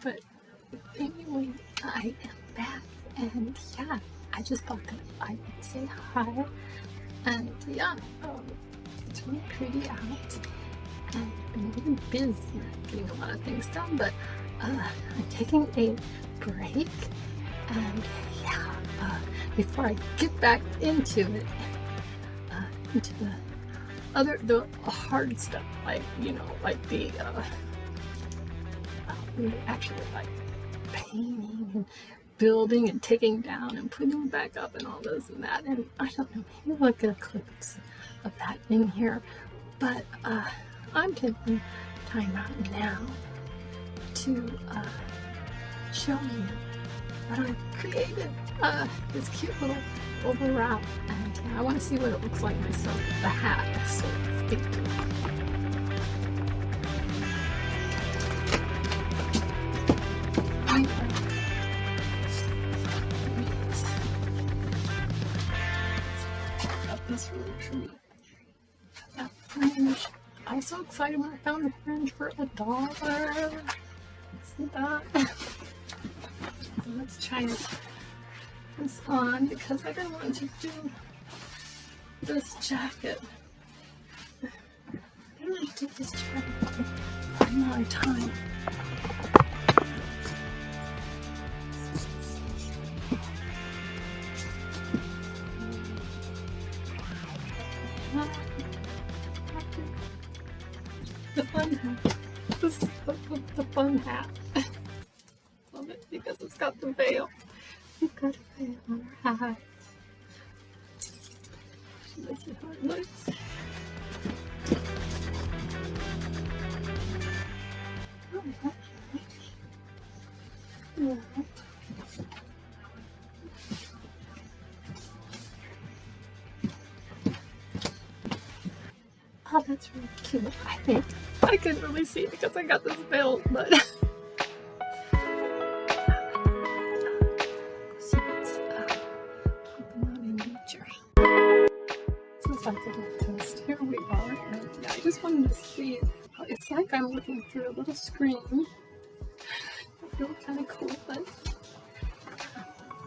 But anyway, I am back, and yeah, I just thought that I would say hi. And yeah, it's really pretty out, and I've been really busy getting a lot of things done, but I'm taking a break. And yeah, before I get back into it, into the hard stuff, like the we actually like painting and building and taking down and putting back up and all this and that. And I don't know, maybe we'll get a clip of that in here. But I'm taking time out now to show you what I've created. This cute little oval wrap, and I want to see what it looks like myself. The hat, so to speak. This little tree. That fringe. I was so excited when I found the fringe for $1. See that? So let's try this on because I didn't want to do this jacket. I didn't want to do this jacket for a long time. The fun hat. This is the fun hat. Love it because it's got the veil. We've got a veil on our hat. This is how it looks. Oh, that's right. Yeah. Oh, that's really cute. I think I couldn't really see it because I got this veil, but see what's popping out in nature. So it's like a little test. Here we are, and yeah, I just wanted to see how it's like I'm looking through a little screen. It's really kind of cool, but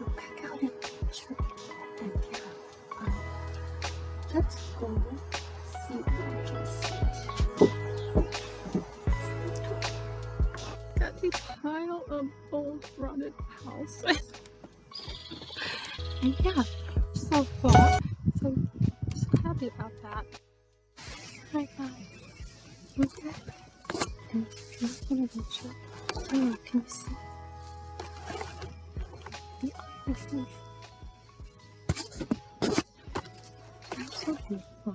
we're back out in nature, and yeah, let's go. Got a pile of old rotted house. And yeah, so far, so happy about that. Hi guys, look at that. And I'm gonna get you. Oh, can you see the irises? They're so beautiful.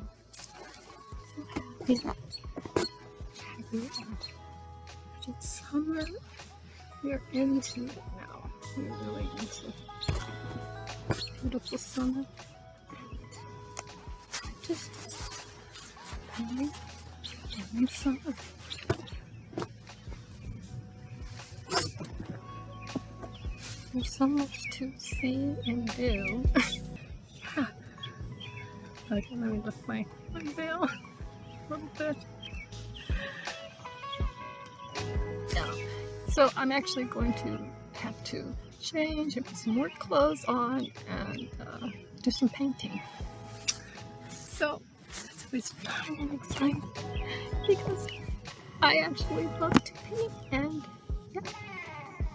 It's summer. We're into it now. We're really into beautiful summer. And just enjoying summer. There's so much to see and do. Yeah. Okay, let me lift my veil a little bit. Yeah. So I'm actually going to have to change and put some more clothes on and do some painting. So it's always fun and exciting because I actually love to paint, and yeah,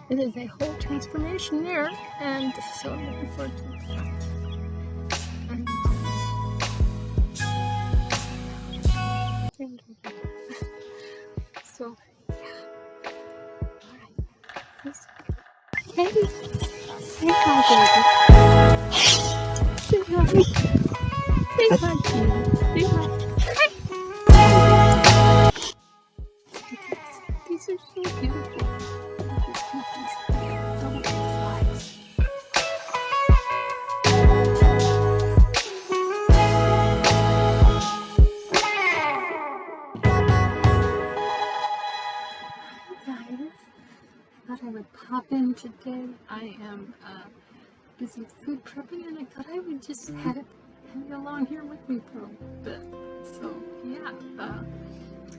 it is a whole transformation there, and so I'm looking forward to that. So, yeah. Alright. Hey, say hi, baby. Say hi. Say hi, baby. Say hi. These are so beautiful. I would pop in today. I am busy food prepping, and I thought I would just have you along here with me for a bit. So yeah,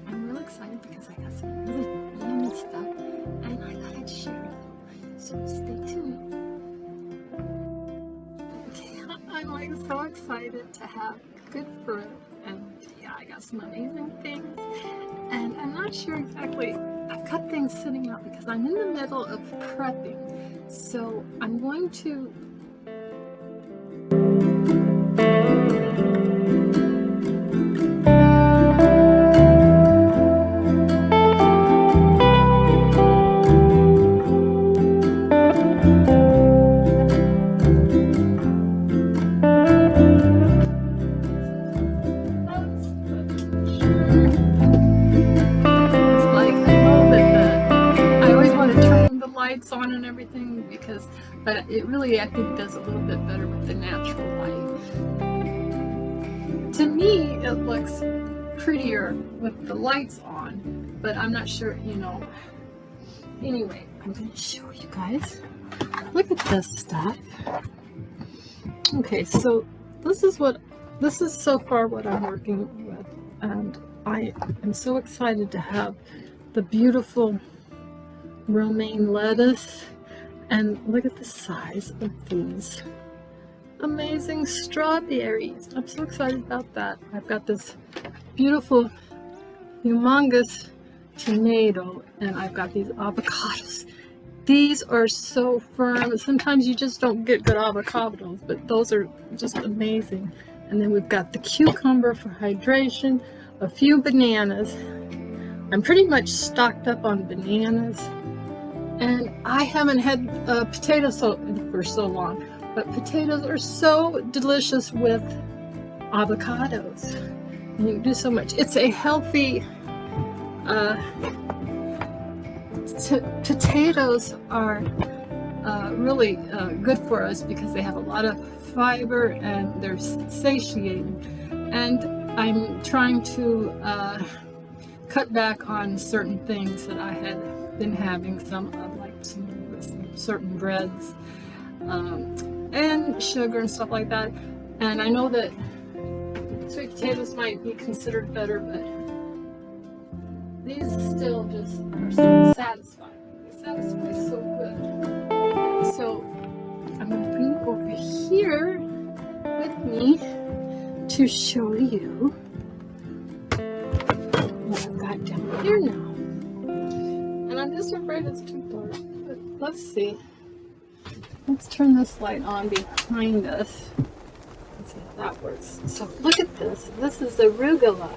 I'm really excited because I got some really yummy stuff, and I thought I'd like so excited to have good fruit, and yeah, I got some amazing things, and I'm not sure exactly. I've got things sitting out because I'm in the middle of prepping, so I'm going to on and everything because, but it really I think does a little bit better with the natural light. To me, it looks prettier with the lights on, but I'm not sure, you know. Anyway, I'm going to show you guys. Look at this stuff. Okay, so this is so far what I'm working with, and I am so excited to have the beautiful romaine lettuce, and look at the size of these amazing strawberries. I'm so excited about that. I've got this beautiful humongous tomato, and I've got these avocados. These are so firm. Sometimes you just don't get good avocados, but those are just amazing. And then we've got the cucumber for hydration, a few bananas. I'm pretty much stocked up on bananas. And I haven't had potatoes for so long, but potatoes are so delicious with avocados. And you can do so much. It's a healthy, potatoes are really good for us because they have a lot of fiber and they're satiating. And I'm trying to cut back on certain things that I had been having, some certain breads and sugar and stuff like that. And I know that sweet potatoes might be considered better, but these still just are so satisfying. They satisfy so good. So I'm going to bring you over here with me to show you what I've got down here now. And I'm just afraid it's too dark, but let's see. Let's turn this light on behind us. Let's see if that works. So look at this. This is arugula.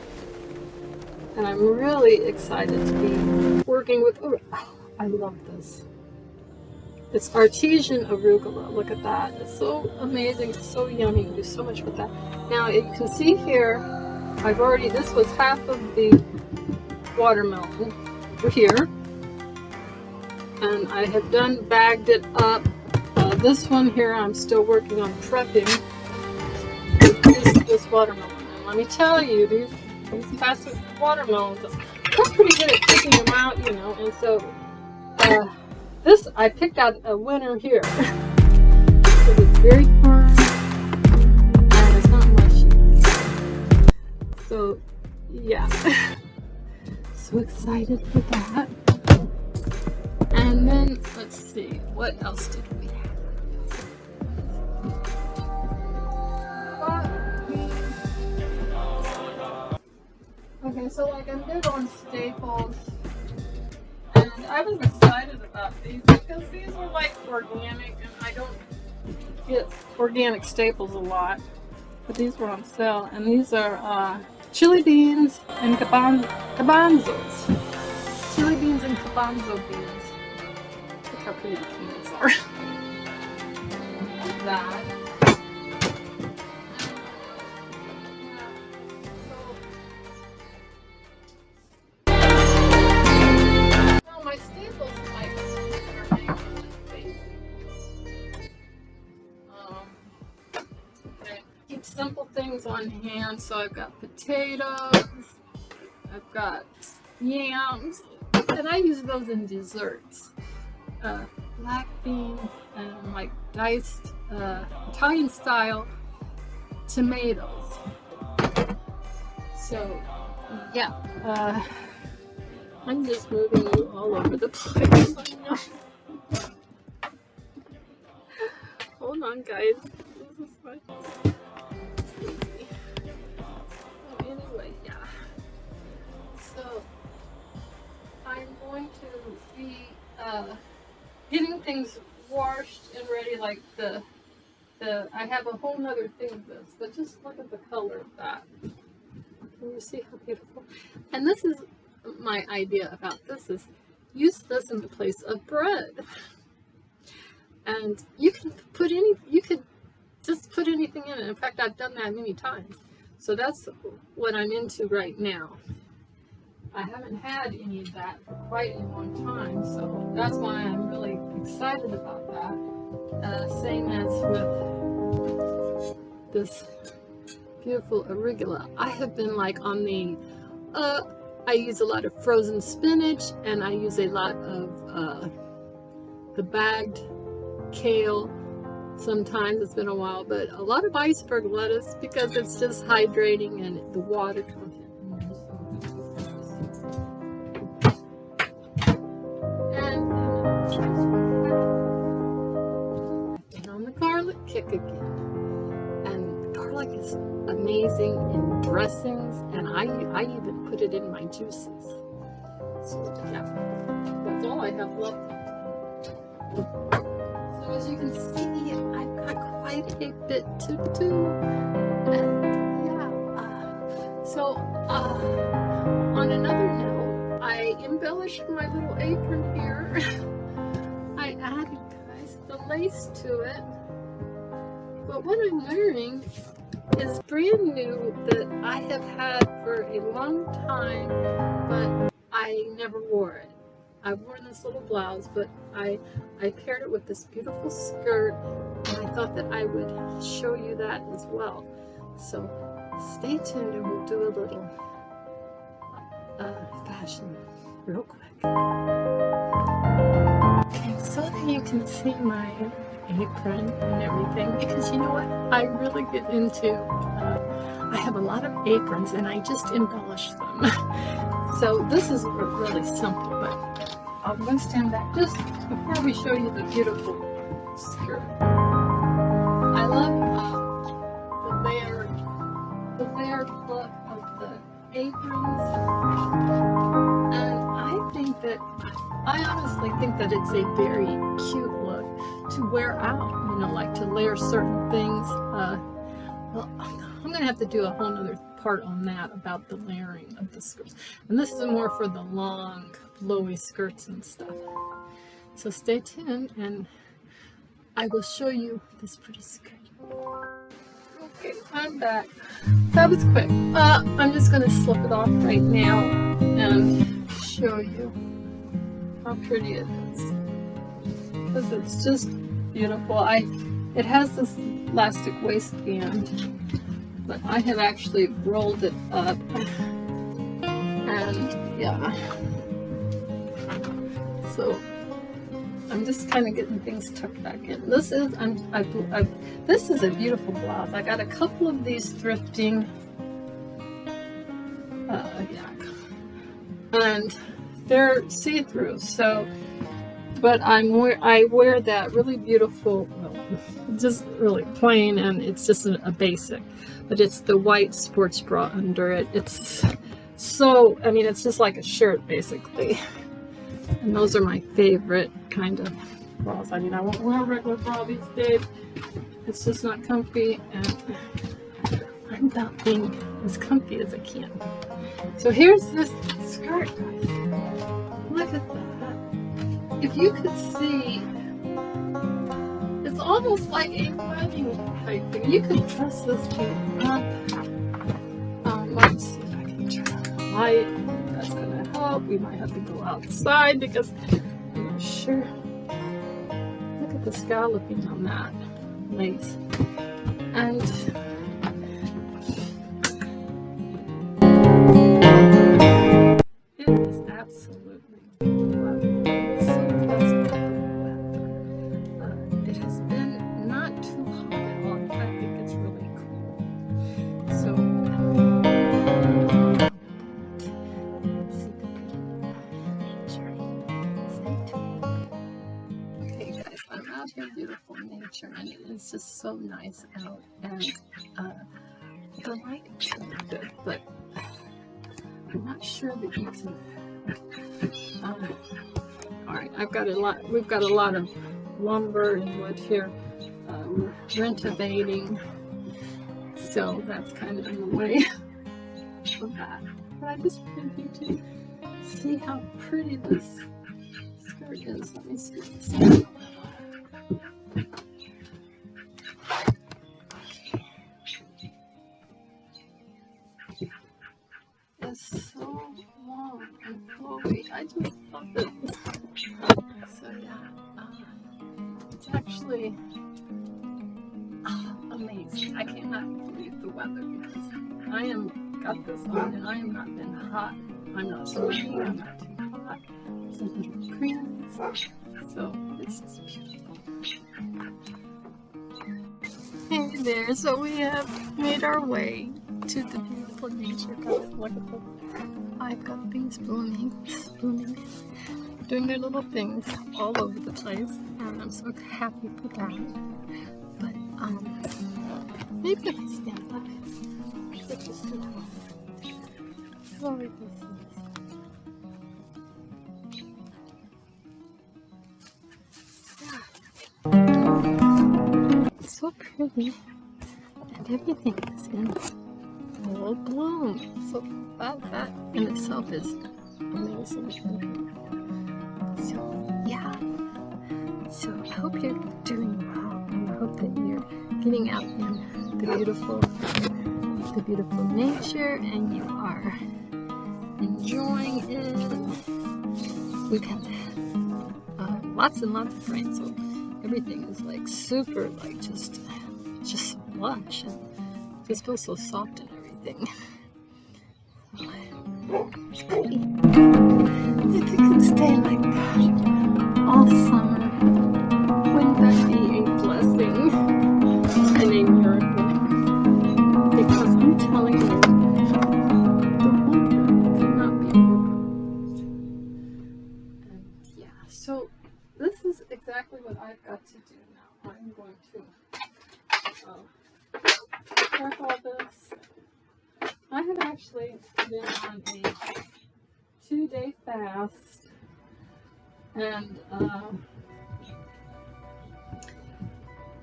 And I'm really excited to be working with, oh, I love this. It's artesian arugula. Look at that. It's so amazing. It's so yummy. You do so much with that. Now you can see here, this was half of the watermelon over here. And I have bagged it up. This one here, I'm still working on prepping this watermelon. And let me tell you, these classic watermelons, I'm pretty good at picking them out, you know. And so, I picked out a winner here because it's very firm and it's not mushy. So, yeah, so excited for that. And then, let's see, what else did we have? Okay, so like I'm big on staples, and I was excited about these because these are like organic, and I don't get organic staples a lot, but these were on sale, and these are chili beans and garbanzos. Chili beans and garbanzo beans. Look how pretty the peanuts are. Like that. My staples like keep simple things on hand. So I've got potatoes, I've got yams, and I use those in desserts. Black beans and like diced Italian style tomatoes. So yeah, I'm just moving you all over the place. I know. Hold on, guys. This is fun. be getting things washed and ready, like I have a whole nother thing of this, but just look at the color of that. Can you see how beautiful? And this is my idea about this, is use this in the place of bread. And you could just put anything in it. In fact, I've done that many times. So that's what I'm into right now. I haven't had any of that for quite a long time, so that's why I'm really excited about that. Same as with this beautiful arugula. I have been like on the, I use a lot of frozen spinach, and I use a lot of the bagged kale. Sometimes it's been a while, but a lot of iceberg lettuce because it's just hydrating and the water content. And I've been on the garlic kick again. And garlic is amazing in dressings, and I even put it in my juices. So yeah, that's all I have left. So as you can see, I've got quite a bit to do. And yeah, so on another note, I embellished my little apron here. I added, guys, the lace to it. But what I'm wearing is brand new that I have had for a long time, but I never wore it. I've worn this little blouse, but I paired it with this beautiful skirt, and I thought that I would show you that as well. So stay tuned and we'll do a little fashion real quick. Okay, so that you can see my apron and everything, because you know what, I really get into, I have a lot of aprons and I just embellish them. So this is really simple, but I'm going to stand back just before we show you the beautiful skirt. I love the layered look of the aprons, and I honestly think that it's a very cute look to wear out, you know, like to layer certain things. Well, I'm going to have to do a whole nother part on that about the layering of the skirts. And this is more for the long, flowy skirts and stuff. So stay tuned and I will show you this pretty skirt. Okay, I'm back. That was quick. I'm just going to slip it off right now and show you how pretty it is. Because it's just beautiful. It has this elastic waistband, but I have actually rolled it up, and yeah, so I'm just kind of getting things tucked back in. This is this is a beautiful blouse. I got a couple of these thrifting, and they're see-through. So, but I wear that really beautiful, well, just really plain, and it's just a basic. But it's the white sports bra under it. It's so, I mean, it's just like a shirt basically. And those are my favorite kind of bras. I mean, I won't wear a regular bra these days. It's just not comfy, and I'm about being as comfy as I can. So here's this skirt, guys. Look at that. If you could see, it's almost like a wedding type thing. You could dress this thing up. Let's see if I can turn on the light. That's going to help. We might have to go outside because I'm not sure. Look at the scalloping on that lace. And it is absolutely lovely. I'm so blessed with the weather. It has been not too hot at all. I think it's really cool. So let's see the nature. Stay tuned. Okay, guys, I'm out here in beautiful nature, and it is just so nice out. And the lighting's really good, but I'm not sure that you can All right, we've got a lot of lumber and wood here. We're renovating, so that's kind of in the way of that. But I just wanted you to see how pretty this skirt is. Let me see this. It's so long and flowy. I just love it. So yeah, it's actually amazing. I cannot believe the weather because I got this on and I am not been hot. I'm not sweaty. I'm not too hot. There's a little breeze. So it's just beautiful. Hey there. So we have made our way to the beautiful nature. Guys, look at this. I've got bees blooming, doing their little things all over the place, and I'm so happy for that. But maybe if I stand up, I'll just see how flowy this is. Yeah. So pretty, and everything is in full bloom. So that in itself is amazing. So yeah. So I hope you're doing well, and I hope that you're getting out in the beautiful nature, and you are enjoying it. We've had lots and lots of rain, so everything is like super, like just so lush, and just feels so soft and everything. It's pretty. If it could stay like that all summer, wouldn't that be a blessing and a miracle? Because I'm telling you, the wonder cannot be overlooked. And yeah, so this is exactly what I've got to do now. I'm going to prep all this. I have actually been on a 2-day fast, and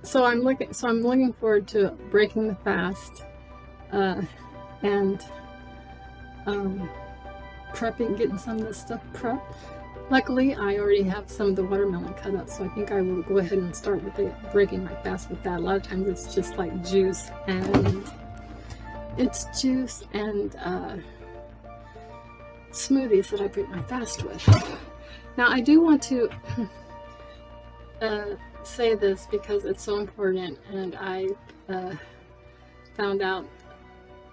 so I'm looking forward to breaking the fast and prepping, getting some of this stuff prepped. Luckily, I already have some of the watermelon cut up, so I think I will go ahead and start with breaking my fast with that. A lot of times it's just like juice and smoothies that I break my fast with. Now I do want to say this because it's so important, and I found out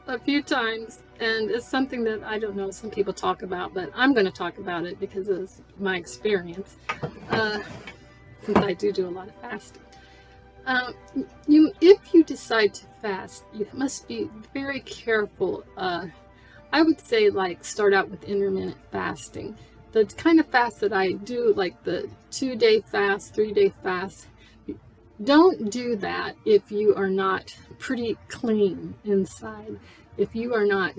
a few times, and it's something that I don't know, some people talk about, but I'm going to talk about it because it's my experience, since I do a lot of fasting. If you decide to fast, you must be very careful. I would say, like, start out with intermittent fasting. The kind of fast that I do, like the 2-day fast, 3-day fast, don't do that if you are not pretty clean inside, if you are not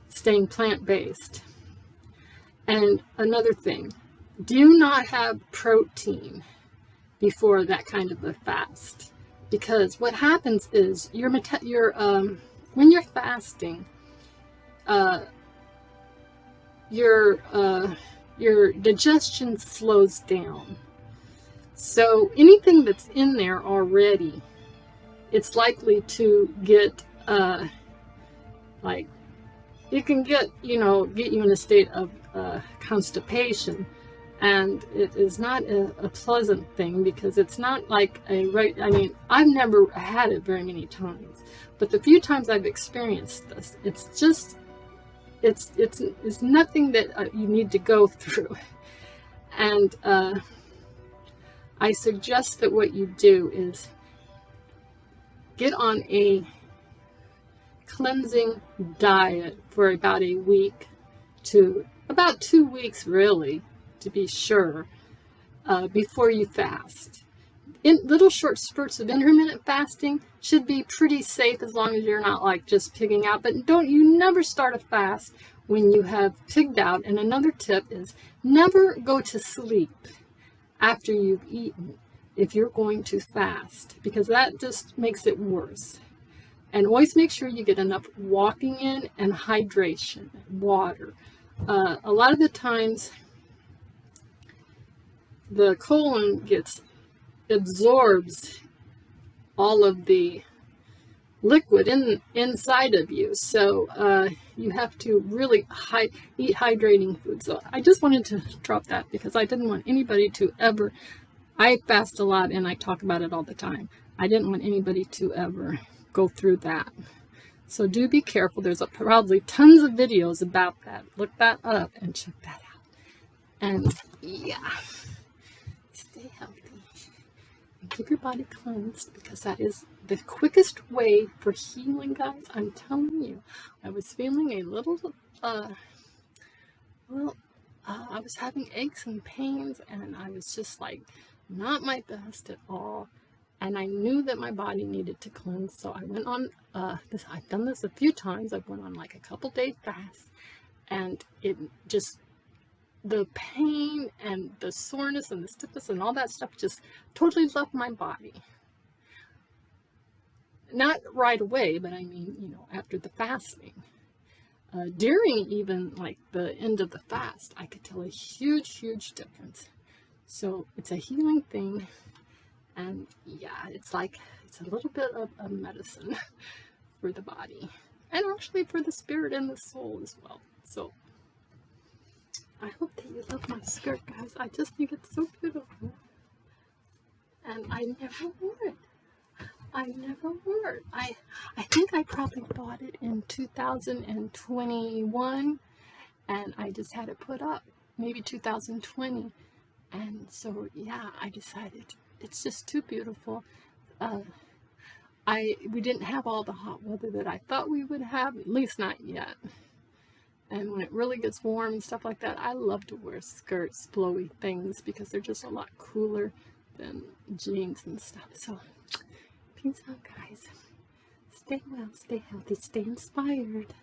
staying plant-based. And another thing, do not have protein before that kind of a fast, because what happens is when you're fasting, your digestion slows down. So anything that's in there already, it's likely to get like, it can get you in a state of constipation. And it is not a pleasant thing, because it's not like I've never had it very many times, but the few times I've experienced this, it's just, it's nothing that you need to go through. And I suggest that what you do is get on a cleansing diet for about a week to about 2 weeks, really, to be sure, before you fast. In little short spurts of intermittent fasting should be pretty safe, as long as you're not like just pigging out. But you never start a fast when you have pigged out. And another tip is never go to sleep after you've eaten if you're going to fast, because that just makes it worse. And always make sure you get enough walking in and hydration, water. A lot of the times the colon absorbs all of the liquid inside of you, so you have to really eat hydrating food. So I just wanted to drop that because I didn't want anybody to ever, I fast a lot and I talk about it all the time. I didn't want anybody to ever go through that. So do be careful. There's probably tons of videos about that. Look that up and check that out. And yeah, stay healthy and keep your body cleansed, because that is the quickest way for healing, guys. I'm telling you. I was feeling a little, I was having aches and pains, and I was just like not my best at all. And I knew that my body needed to cleanse, so I went on this. I've done this a few times. I went on like a couple-day fast, and it just, the pain and the soreness and the stiffness and all that stuff just totally left my body. Not right away, but I mean, you know, after the fasting. During even like the end of the fast, I could tell a huge, huge difference. So it's a healing thing. And yeah, it's like, it's a little bit of a medicine for the body, and actually for the spirit and the soul as well. So I hope that you love my skirt, guys. I just think it's so beautiful. And I never wore it. I think I probably bought it in 2021, and I just had it put up, maybe 2020. And so yeah, I decided it's just too beautiful. We didn't have all the hot weather that I thought we would have, at least not yet. And when it really gets warm and stuff like that, I love to wear skirts, flowy things, because they're just a lot cooler than jeans and stuff. So peace out, guys. Stay well, stay healthy, stay inspired,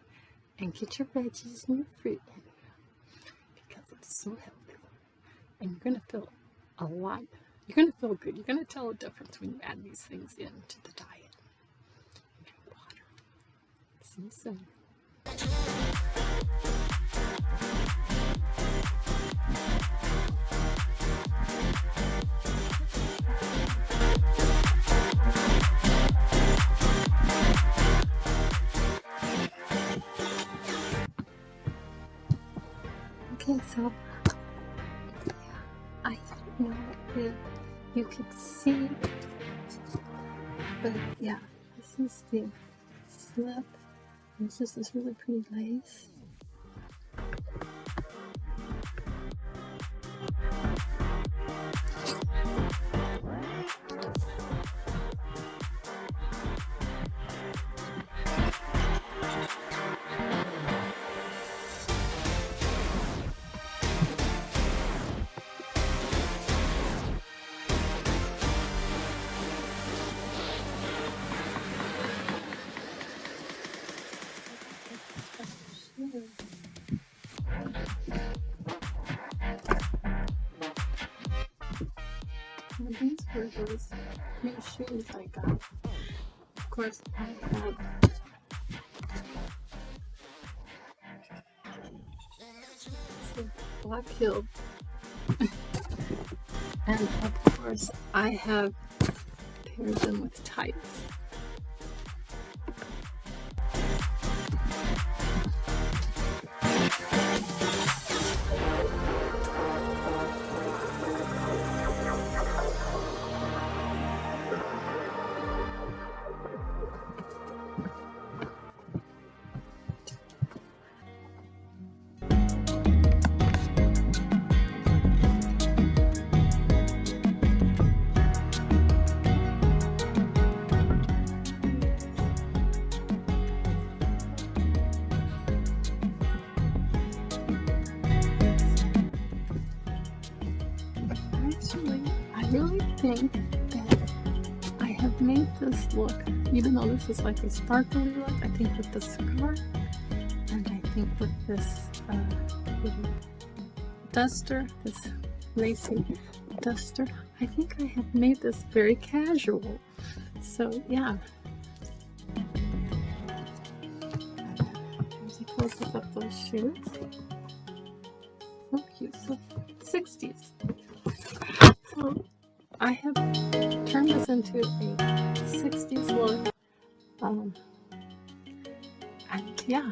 and get your veggies and your fruit in, because it's so healthy. And you're going to feel a lot. You're going to feel good. You're going to tell a difference when you add these things into the diet. And drink water. See you soon. Okay, so I don't know if you could see, but yeah, this is the slip. This is this really pretty lace. Well, these were those new shoes I got. Of course, I have Black Hill, and of course, I have paired them with tights. I really think that I have made this look, even though this is like a sparkly look, I think with the scarf, and I think with this little duster, this lacy duster, I think I have made this very casual. So yeah. Here's a close-up of those shoes. So cute. So 60s. So I have turned this into a 60s look. And yeah,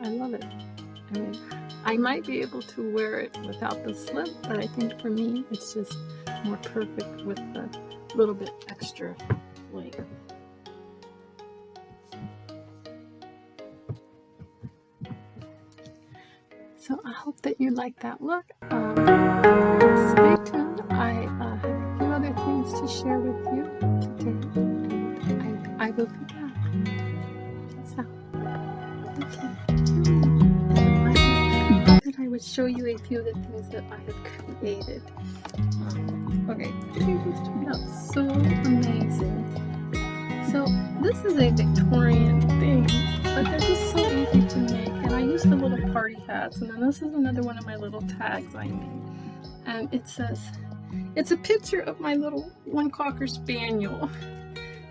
I love it. I mean, I might be able to wear it without the slip, but I think for me, it's just more perfect with the little bit extra length. So I hope that you like that look. Stay tuned. I have a few other things to share with you today. I will be back. So, okay. I would show you a few of the things that I have created. Okay, these turned out so amazing. So this is a Victorian thing, but they're just so easy to make. And I used the little party hats, and then this is another one of my little tags I made. And it says, it's a picture of my little one Cocker Spaniel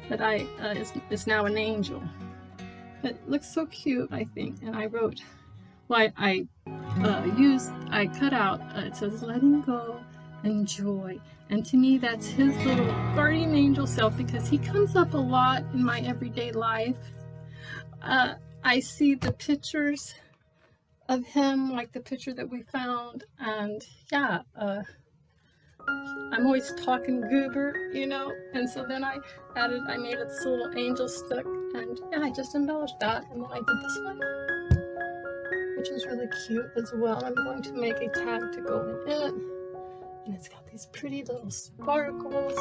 that is now an angel. It looks so cute, I think. And I wrote, well, I cut out, it says, letting go and joy. And to me, that's his little guardian angel self, because he comes up a lot in my everyday life. I see the pictures of him, like the picture that we found, and yeah, I'm always talking goober, you know, and so then I made this little angel stick, and yeah, I just embellished that, and then I did this one, which is really cute as well. I'm going to make a tag to go in it, and it's got these pretty little sparkles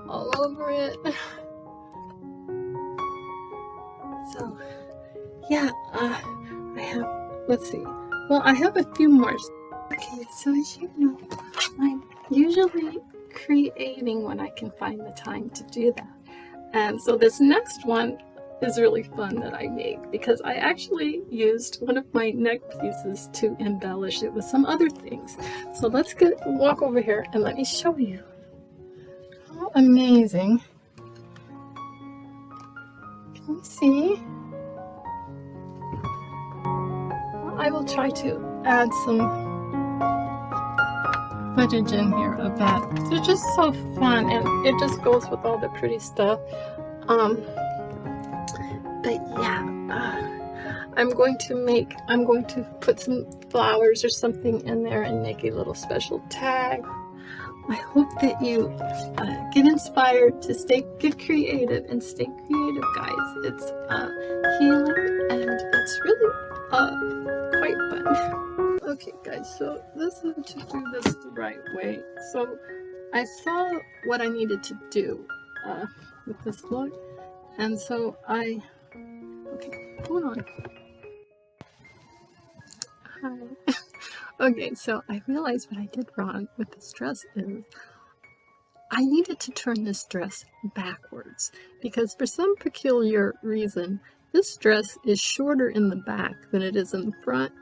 all over it. So yeah, I have, let's see, well, I have a few more. Okay, so as you know, I'm usually creating when I can find the time to do that. And so this next one is really fun that I made, because I actually used one of my neck pieces to embellish it with some other things. So let's walk over here and let me show you. How amazing. Can you see? Well, I will try to add some footage in here of that. They're just so fun, and it just goes with all the pretty stuff. But yeah, I'm going to put some flowers or something in there and make a little special tag. I hope that you get inspired to get creative and stay creative, guys. It's healing, and it's really quite fun. Okay, guys, so this is to do this the right way. So I saw what I needed to do with this look, and so okay, hold on. Hi. Okay, so I realized what I did wrong with this dress is I needed to turn this dress backwards, because for some peculiar reason, this dress is shorter in the back than it is in the front,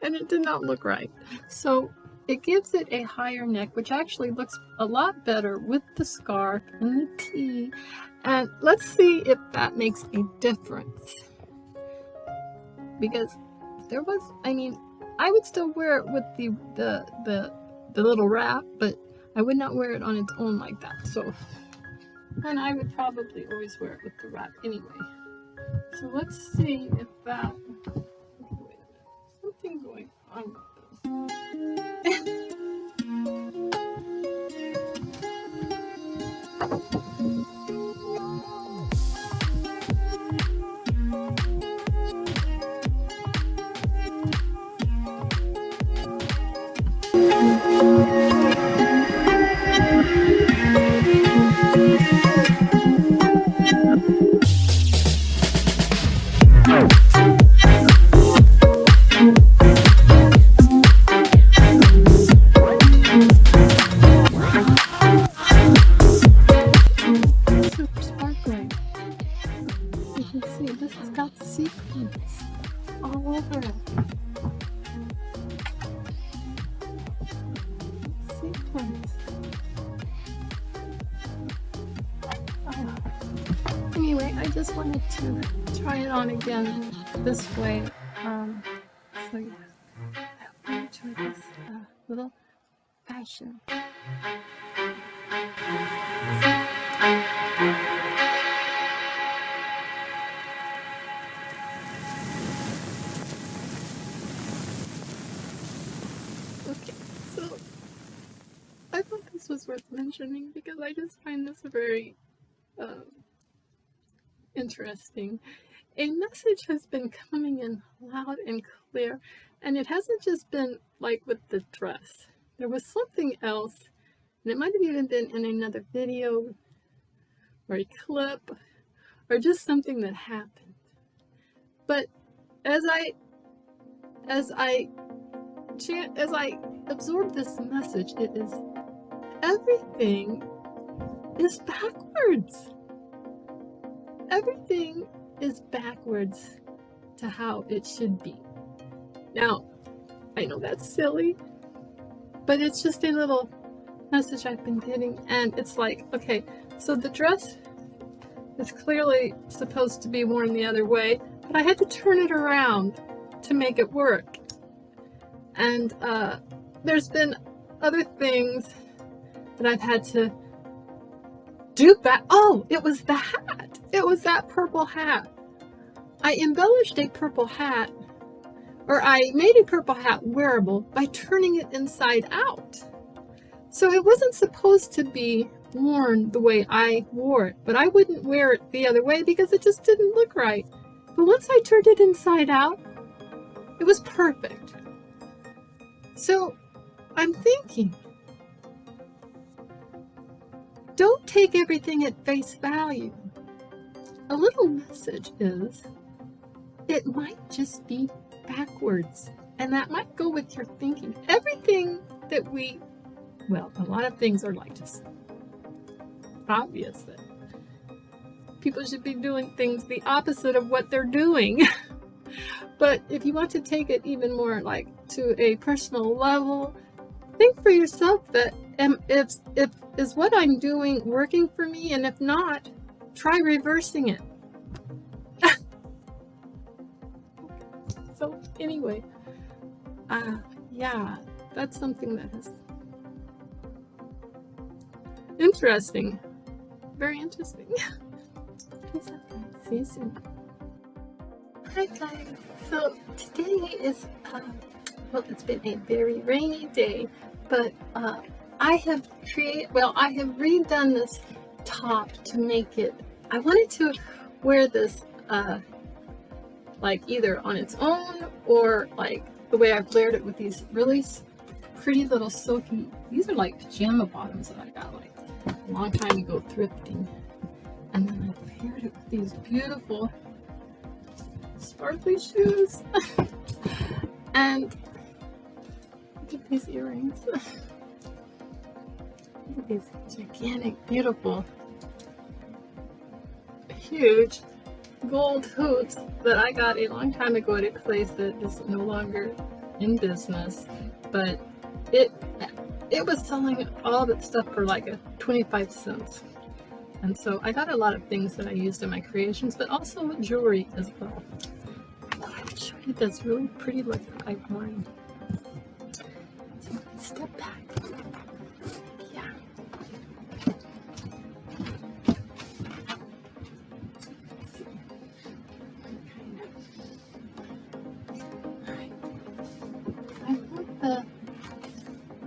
and it did not look right. So it gives it a higher neck, which actually looks a lot better with the scarf and the tee. And let's see if that makes a difference. Because there was, I mean, I would still wear it with the little wrap, but I would not wear it on its own like that. So, and I would probably always wear it with the wrap anyway. So let's see if that, wait a minute, something going on with this. anyway, I just wanted to try it on again this way. So yeah, I hope you enjoy this little fashion. Okay, so I thought this was worth mentioning because I just find this very interesting. A message has been coming in loud and clear, and it hasn't just been like with the dress. There was something else, and it might have even been in another video or a clip or just something that happened. But as I absorb this message, it is everything is backwards. Everything is backwards to how it should be. Now, I know that's silly, but it's just a little message I've been getting, and it's like, okay, so the dress is clearly supposed to be worn the other way, but I had to turn it around to make it work. And there's been other things that I've had to do back. Oh, it was the hat. It was that purple hat. I embellished a purple hat, or I made a purple hat wearable by turning it inside out. So it wasn't supposed to be worn the way I wore it, but I wouldn't wear it the other way because it just didn't look right. But once I turned it inside out, it was perfect. So I'm thinking, don't take everything at face value. A little message is, it might just be backwards, and that might go with your thinking. Everything that a lot of things are like just obvious that people should be doing things the opposite of what they're doing. But if you want to take it even more like to a personal level, think for yourself that if is what I'm doing working for me, and if not, try reversing it. So anyway, yeah, that's something that is interesting. Very interesting. Peace out, guys. See you soon. Hi guys. So today is it's been a very rainy day, but I have redone this top to make it. I wanted to wear this like either on its own or like the way I've layered it with these really pretty little silky. These are like pajama bottoms that I got like a long time ago thrifting, and then I paired it with these beautiful sparkly shoes. And look at these earrings. Look at these gigantic, beautiful, huge gold hoops that I got a long time ago at a place that is no longer in business, but it was selling all that stuff for like 25 cents. And so I got a lot of things that I used in my creations, but also jewelry as well. Oh, I can show you this really pretty look that I've worn. So step back. Yeah.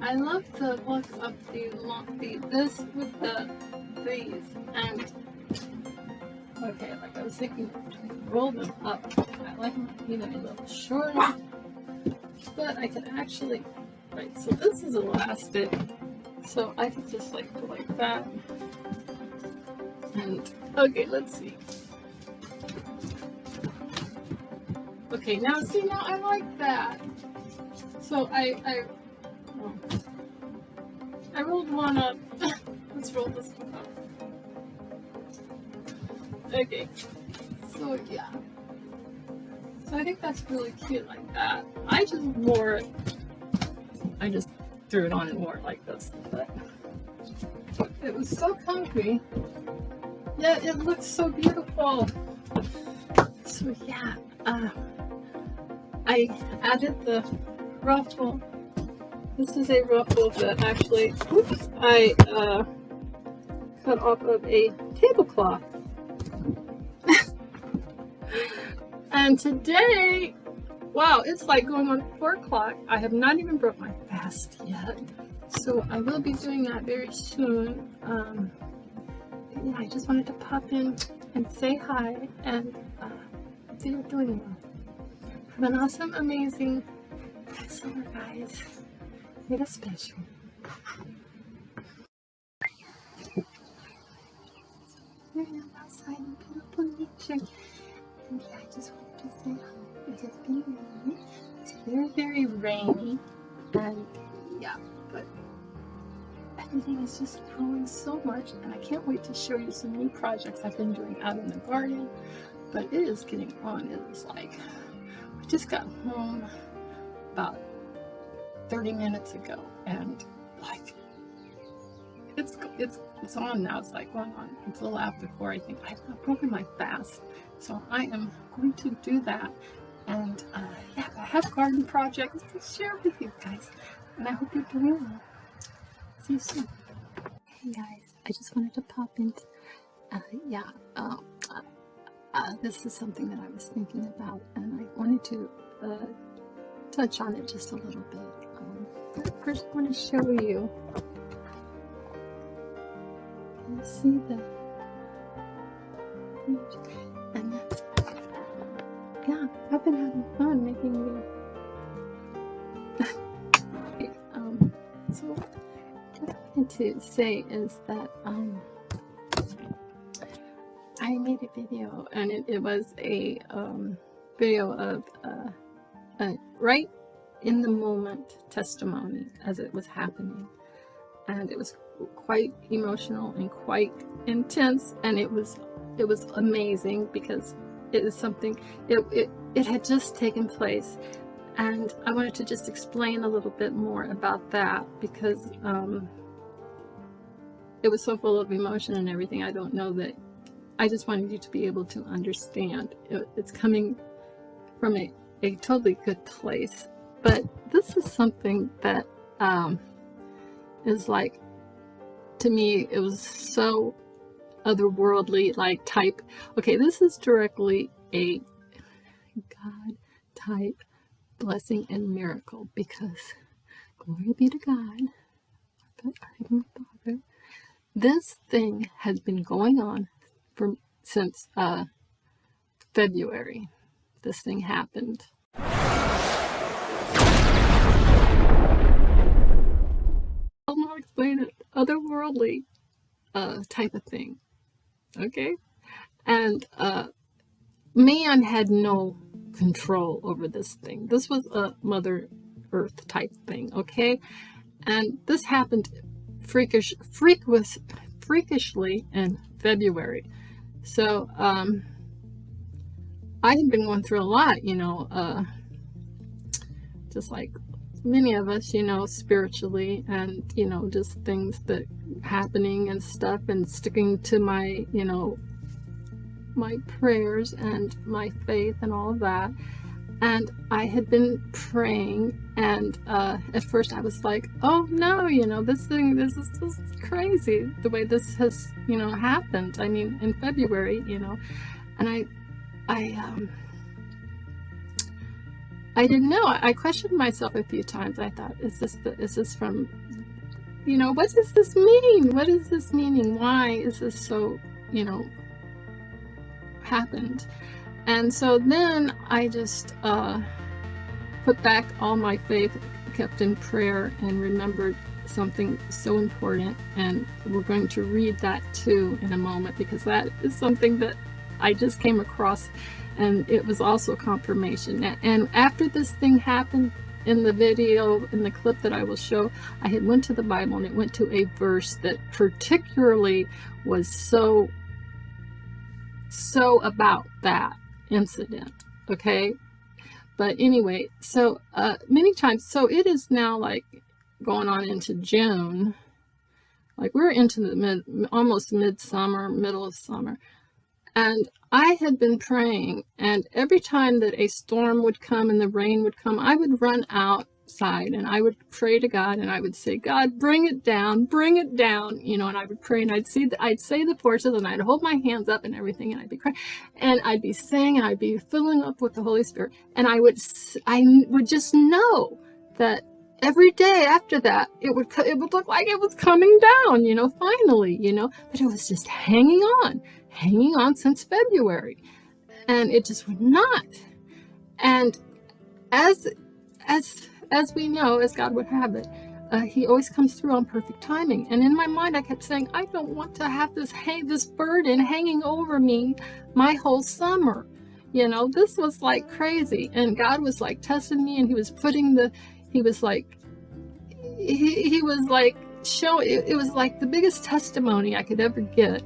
I love the look of this with these, and okay, like I was thinking to roll them up. I like them even a little shorter, but I can actually, right, so this is elastic, so I could just like go like that, and okay, let's see. Okay, now I like that. So I rolled one up. Let's roll this one up. Okay, so yeah. So I think that's really cute like that. I just wore it. I just threw it on and wore it like this. But it was so comfy. Yeah, it looks so beautiful. full. So yeah, I added the ruffle. This is a ruffle that actually, I cut off of a tablecloth. And today, wow, it's like going on 4 o'clock. I have not even broke my fast yet. So I will be doing that very soon. Yeah, I just wanted to pop in and say hi and see you're doing well. Have an awesome, amazing summer, guys. Make it special. Here I am outside in beautiful nature. And yeah, I just wanted to say hi. It has been raining. It's very, very rainy. And yeah, but everything is just growing so much. And I can't wait to show you some new projects I've been doing out in the garden. But it is getting on. It is like, we just got home about 30 minutes ago. And like, it's on now. It's like going on. It's a little after 4, I think. I've not broken my fast, so I am going to do that. And yeah, I have garden projects to share with you guys, and I hope you're doing well. See you soon. Hey guys, I just wanted to pop in. This is something that I was thinking about, and I wanted to touch on it just a little bit. First, I want to show you. You see the and yeah, I've been having fun making these. So what I wanted to say is that I made a video, and it was a video of a right in the moment testimony as it was happening, and it was quite emotional and quite intense, and it was amazing because it is something it had just taken place, and I wanted to just explain a little bit more about that because it was so full of emotion and everything. I don't know that I just wanted you to be able to understand it's coming from a totally good place, but this is something that is like, to me, it was so otherworldly, like type. Okay, this is directly a God type blessing and miracle, because glory be to God, our Heavenly Father. This thing has been going on since February. This thing happened. I'll explain it. Otherworldly type of thing. Okay? And man had no control over this thing. This was a Mother Earth type thing, okay? And this happened freakishly in February. So I had been going through a lot, just like many of us, spiritually, and just things that happening and stuff, and sticking to my my prayers and my faith and all of that. And I had been praying, and at first I was like, oh no, this is just crazy the way this has happened. I mean, in February, and I didn't know. I questioned myself a few times. I thought, is this from, what does this mean? What is this meaning? Why is this so, happened? And so then I just put back all my faith, kept in prayer, and remembered something so important. And we're going to read that too in a moment, because that is something that I just came across, and it was also confirmation. And after this thing happened, in the video, in the clip that I will show, I had went to the Bible, and it went to a verse that particularly was so about that incident. Okay, but anyway, so many times, so it is now like going on into June, like we're into the almost midsummer, middle of summer, And I had been praying, and every time that a storm would come and the rain would come, I would run outside and I would pray to God, and I would say, God, bring it down, and I would pray, and I'd say the forces, and I'd hold my hands up and everything, and I'd be crying, and I'd be saying, and I'd be filling up with the Holy Spirit, and I would just know that every day after that, it would look like it was coming down, finally, but it was just hanging on since February, and it just would not. And as we know, as God would have it, he always comes through on perfect timing. And in my mind, I kept saying, I don't want to have this burden hanging over me my whole summer. This was like crazy, and God was like testing me, and he was showing, it was like the biggest testimony I could ever get.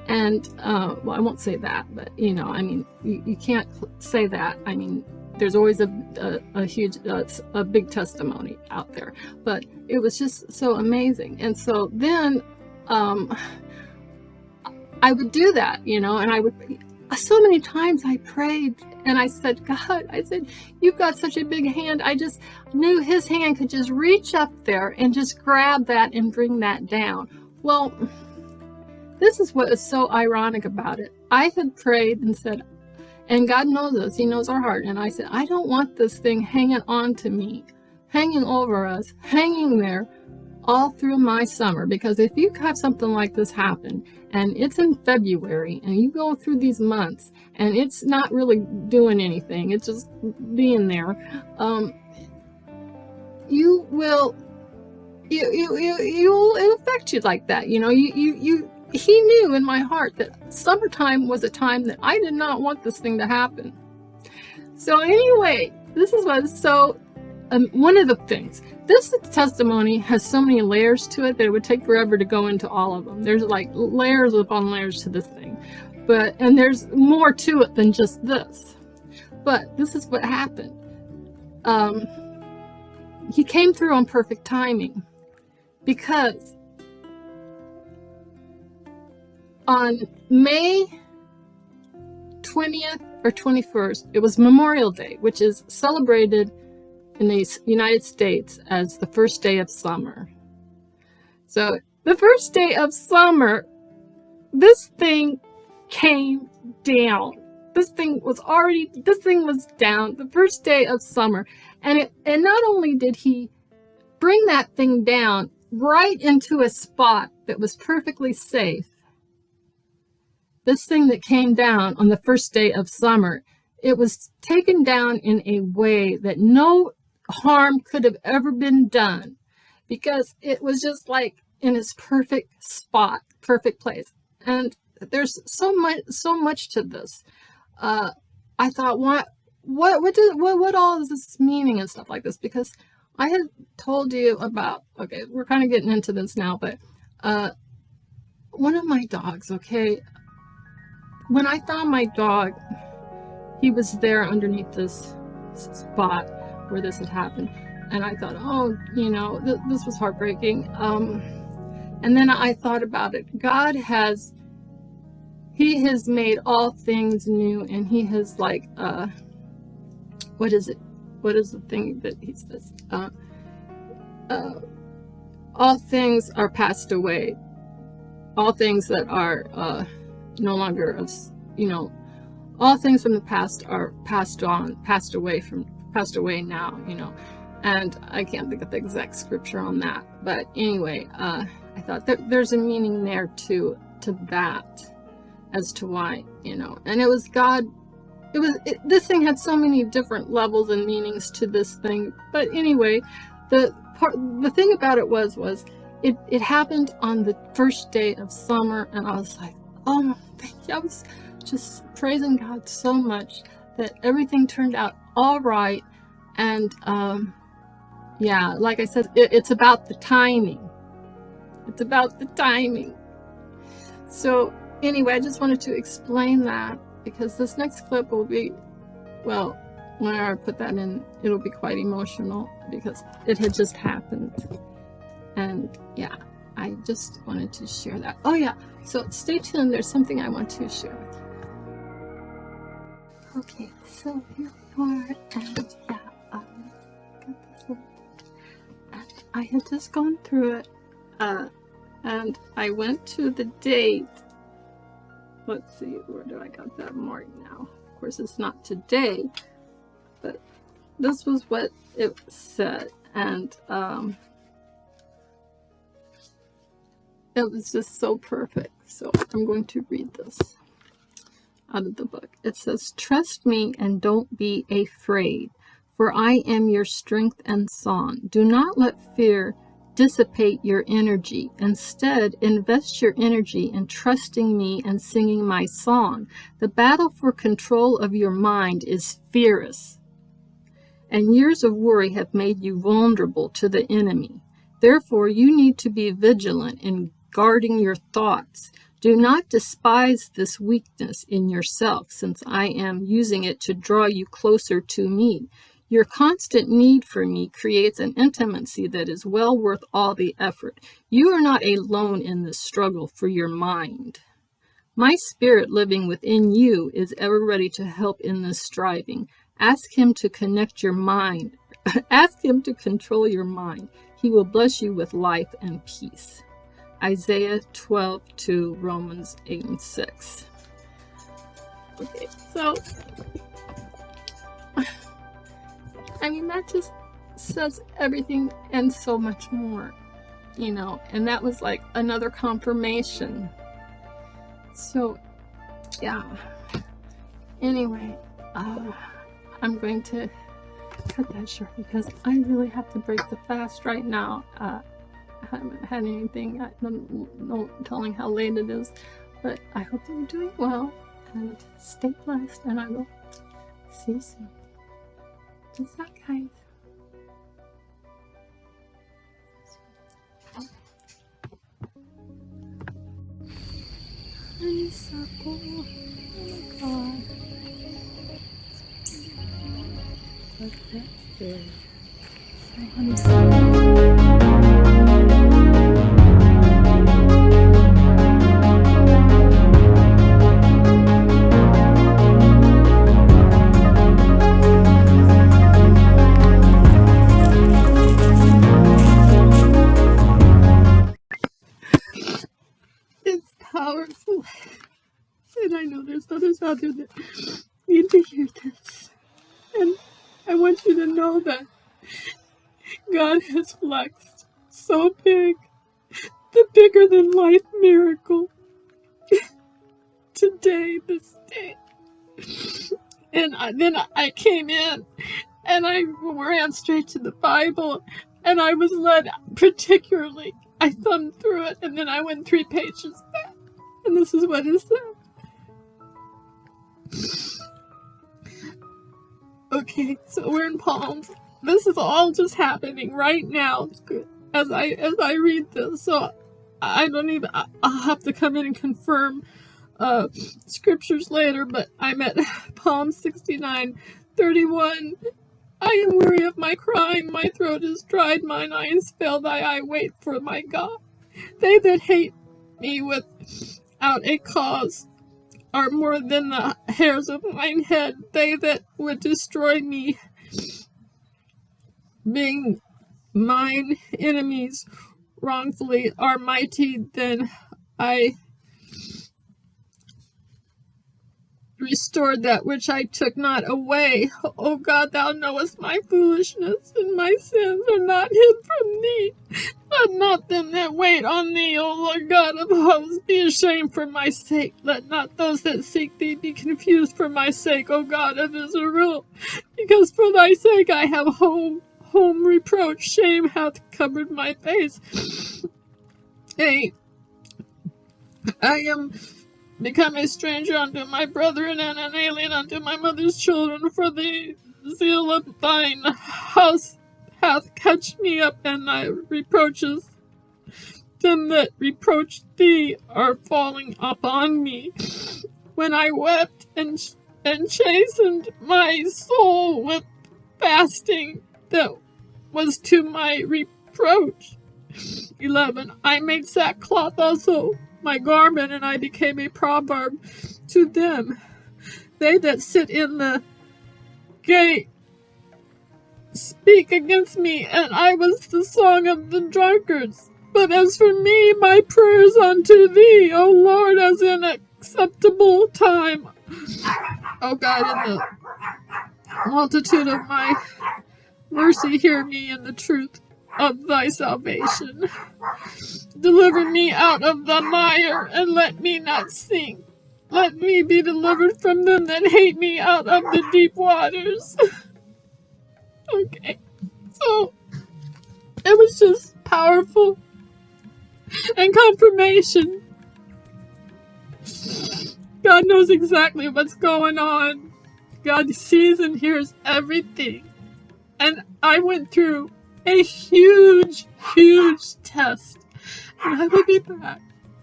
And well, I won't say that, but you can't say that. There's always a huge a big testimony out there, but it was just so amazing. And so then I would do that, and I would, so many times I prayed and I said, God, you've got such a big hand. I just knew his hand could just reach up there and just grab that and bring that down. Well, this is what is so ironic about it. I had prayed and said, and God knows us, he knows our heart. And I said, I don't want this thing hanging on to me, hanging over us, hanging there all through my summer. Because if you have something like this happen, and it's in February, and you go through these months, and it's not really doing anything, it's just being there, it'll affect you like that. He knew in my heart that summertime was a time that I did not want this thing to happen. So anyway, this is what is so, one of the things, this testimony has so many layers to it that it would take forever to go into all of them. There's like layers upon layers to this thing, and there's more to it than just this. But this is what happened. He came through on perfect timing, because on May 20th or 21st, it was Memorial Day, which is celebrated in the United States as the first day of summer. So the first day of summer, this thing came down. This thing was down the first day of summer. And not only did he bring that thing down right into a spot that was perfectly safe, this thing that came down on the first day of summer, it was taken down in a way that no harm could have ever been done, because it was just like in its perfect spot, perfect place. And there's so much to this. I thought, what all is this meaning and stuff like this? Because I had told you about, okay, we're kind of getting into this now, but one of my dogs, okay, when I found my dog, he was there underneath this spot where this had happened. And I thought, oh, this was heartbreaking. And then I thought about it. He has made all things new, and he has what is it? What is the thing that he says? All things are passed away. All things that are no longer, all things from the past are passed away now, and I can't think of the exact scripture on that, but anyway, I thought that there's a meaning there to that, as to why, and it was God. This thing had so many different levels and meanings to this thing, but anyway, the thing about it was it happened on the first day of summer, and I was like, oh, thank you. I was just praising God so much that everything turned out all right. And yeah, like I said, it's about the timing. It's about the timing. So anyway, I just wanted to explain that, because this next clip will be, well, when I put that in, it'll be quite emotional, because it had just happened. And yeah, I just wanted to share that. Oh yeah, so stay tuned. There's something I want to share with you. Okay, so here we are, and yeah, got this little, and I had just gone through it, and I went to the date. Let's see, where do I got that marked now? Of course, it's not today, but this was what it said, and it was just so perfect. So I'm going to read this out of the book. It says, "Trust me and don't be afraid, for I am your strength and song. Do not let fear dissipate your energy. Instead, invest your energy in trusting me and singing my song. The battle for control of your mind is fierce, and years of worry have made you vulnerable to the enemy. Therefore, you need to be vigilant in guarding your thoughts. Do not despise this weakness in yourself, since I am using it to draw you closer to me. Your constant need for me creates an intimacy that is well worth all the effort. You are not alone in this struggle for your mind. My spirit living within you is ever ready to help in this striving. Ask him to connect your mind. Ask him to control your mind. He will bless you with life and peace." Isaiah 12:2, Romans 8:6. Okay, so I mean, that just says everything and so much more, and that was like another confirmation. So, yeah. Anyway, I'm going to cut that short because I really have to break the fast right now. I haven't had anything. I don't know telling how late it is, but I hope that you're doing well and stay blessed, and I will see you soon. Peace out, guys. Honeysuckle. Oh my God. Look, that's there. So honeysuckle. Powerful, and I know there's others out there that need to hear this, and I want you to know that God has flexed so big, the bigger than life miracle today, this day. And then I came in and I ran straight to the Bible, and I was led particularly, I thumbed through it, and then I went 3 pages back. And this is what it said. Okay, so we're in Palms. This is all just happening right now as I read this. So I'll have to come in and confirm scriptures later, but I'm at Psalm 69:31. I am weary of my crying, my throat is dried, mine eyes fail, thy eye wait for my God. They that hate me without a cause are more than the hairs of mine head. They that would destroy me, being mine enemies wrongfully, are mighty, then I restored that which I took not away. O God, thou knowest my foolishness, and my sins are not hid from thee. Let not them that wait on thee, O Lord God of hosts, be ashamed for my sake. Let not those that seek thee be confused for my sake, O God of Israel. Because for thy sake I have home reproach, shame hath covered my face. Hey, I am become a stranger unto my brethren, and an alien unto my mother's children, for the zeal of thine house hath catched me up, and thy reproaches, them that reproach thee, are falling upon me. When I wept and chastened my soul with fasting, that was to my reproach. 11. I made sackcloth also my garment, and I became a proverb to them they that sit in the gate speak against me, and I was the song of the drunkards. But as for me, my prayers unto thee, O Lord, as in acceptable time. O God, in the multitude of my mercy, hear me in the truth of thy salvation. Deliver me out of the mire, and let me not sink. Let me be delivered from them that hate me out of the deep waters. Okay, so it was just powerful and confirmation. God knows exactly what's going on. God sees and hears everything. And I went through a huge, huge test. And I will be back.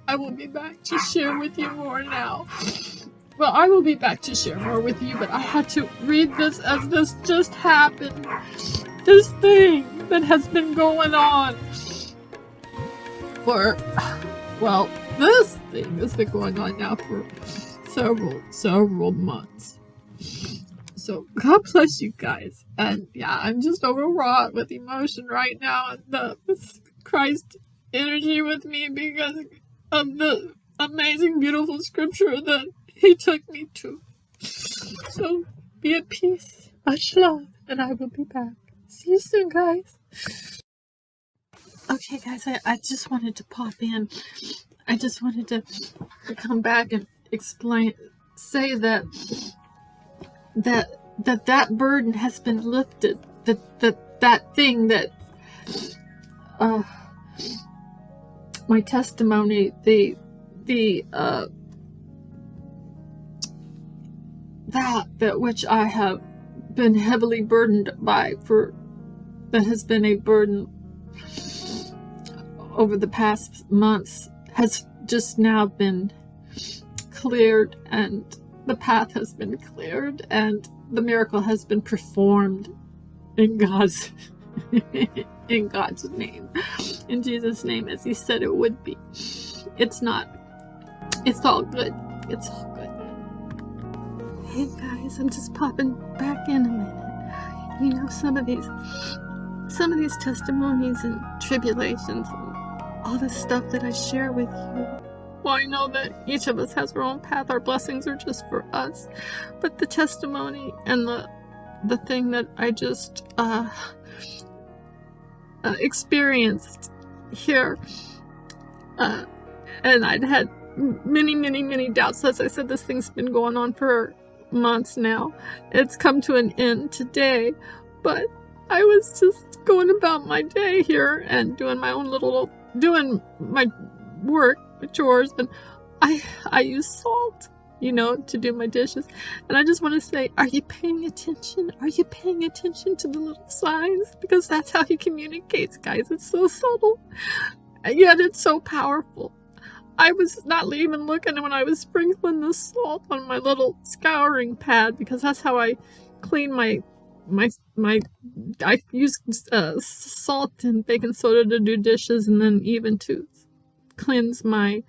I will be back to share with you more now. Well, I will be back to share more with you, but I had to read this as this just happened. This thing that has been going on for, well, this thing has been going on now for several months. So God bless you guys. And yeah, I'm just overwrought with emotion right now, and the Christ energy with me because of the amazing, beautiful scripture that he took me to. So be at peace, much love, and I will be back. See you soon, guys. Okay, guys, I just wanted to pop in. I just wanted to come back and say that burden has been lifted. That thing that my testimony, that which I have been heavily burdened by, that has been a burden over the past months, has just now been cleared, and the path has been cleared, and the miracle has been performed in God's in God's name, in Jesus' name, as he said it would be. It's all good. It's all good. Hey guys, I'm just popping back in a minute. You know, some of these testimonies and tribulations and all this stuff that I share with you, well, I know that each of us has our own path. Our blessings are just for us. But the testimony and the thing that I just experienced here, and I'd had many doubts. As I said, this thing's been going on for months now. It's come to an end today, but I was just going about my day here and doing my work, chores, and I use salt, to do my dishes. And I just want to say, are you paying attention? Are you paying attention to the little signs? Because that's how he communicates, guys. It's so subtle, and yet it's so powerful. I was not even looking when I was sprinkling the salt on my little scouring pad, because that's how I clean my I use salt and baking soda to do dishes, and then even to cleanse my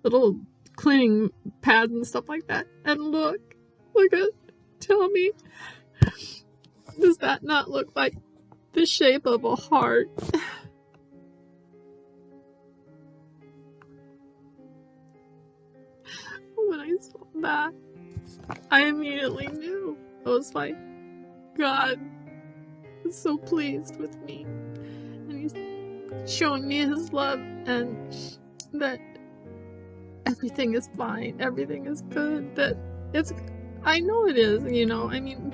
little cleaning pad and stuff like that. And look at, tell me, does that not look like the shape of a heart? When I saw that, I immediately knew. I was like, God is so pleased with me, and he's showing me his love, and that everything is fine, everything is good, that I know it is,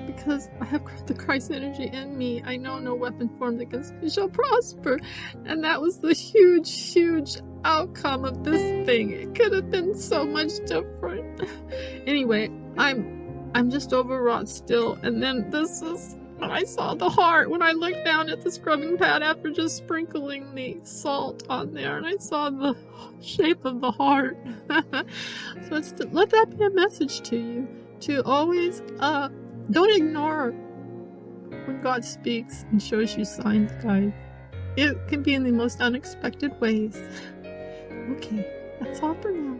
because I have the Christ energy in me. I know no weapon formed against me shall prosper, and that was the huge outcome of this thing. It could have been so much different. Anyway, I'm just overwrought still. And then this is when I saw the heart, when I looked down at the scrubbing pad after just sprinkling the salt on there, and I saw the shape of the heart. So let that be a message to you, to always don't ignore when God speaks and shows you signs, guys. It can be in the most unexpected ways. Okay, that's all for now.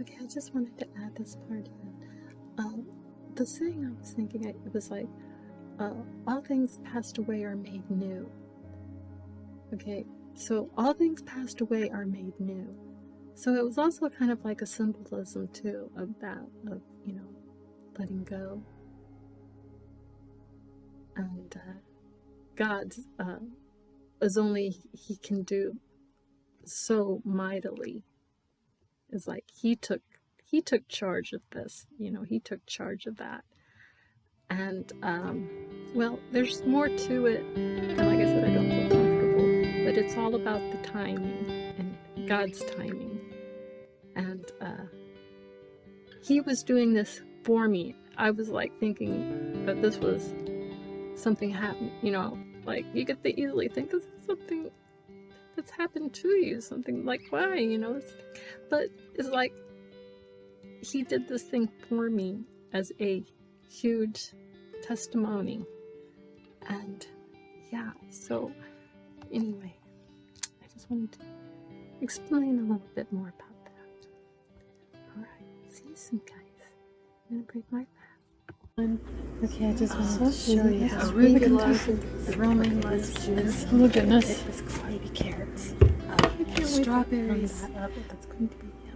Okay, I just wanted to add this part in. The saying I was thinking, it was like, all things passed away are made new. Okay, so all things passed away are made new. So it was also kind of like a symbolism too of that, of, letting go. And God is only He can do so mightily. It's like He took charge of this, He took charge of that. And well, there's more to it, and like I said, I don't feel comfortable, but it's all about the timing and God's timing. And He was doing this for me. I was like thinking that this was something happened, like you could easily think this is something that's happened to you, something like, why, but it's like He did this thing for me as a huge testimony. And yeah, so anyway, I just wanted to explain a little bit more about that. Alright, see you soon, guys. I'm gonna break my fast. Okay, I just wanted to show you how arugula, the romaine lettuce, oh goodness, this baby carrots, strawberries. That's going to be yummy.